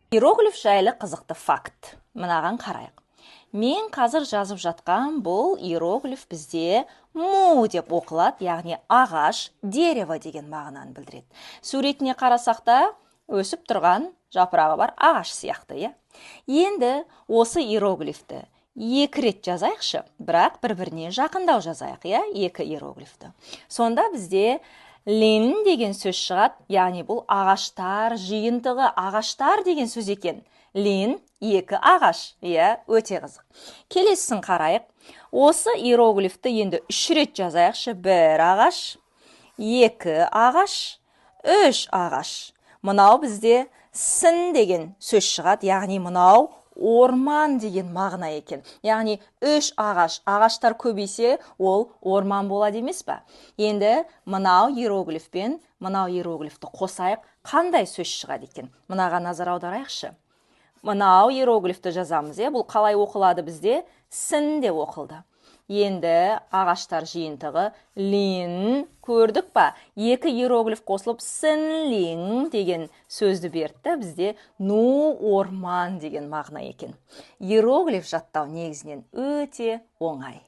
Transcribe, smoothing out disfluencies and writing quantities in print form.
Иероглиф жайлы қызықты факт. Мынаған қарайық. Мен қазір жазып жатқан бұл иероглиф бізде му деп оқылады, яғни ағаш, дерево деген мағынаны білдіреді. Суретіне қарасақ та өсіп тұрған жапырағы бар ағаш сияқты, иә. Енді осы иероглифті екі рет жазайықшы, бірақ бір-біріне жақындау жазайық, иә, екі иероглифті. Сонда бізде лин деген сөз шығады, яғни бұл ағаштар жиынтығы, ағаштар деген сөз екен. Лин екі ағаш, иә, өте қызық. Келесісін қарайық. Осы иероглифті енді үш рет жазайықшы. Бір ағаш, екі ағаш, үш ағаш. Мынау бізде сын деген сөз шығады, яғни мынау орман деген мағына екен. Яғни үш ағаш, ағаштар көбейсе, ол орман болады емес па? Енді мынау иероглифпен мынау иероглифті қосайық, қандай сөз шығады екен? Мынаға назар аударайықшы. Мынау иероглифті жазамыз, бұл қалай оқылады бізде? Сын деп оқылды. Енді ағаштар жиынтығы лин көрдік па? Екі иероглиф қосылып сын лин деген сөзді берді, бізде ну орман деген мағына екен. Иероглиф жаттау негізінен өте оңай.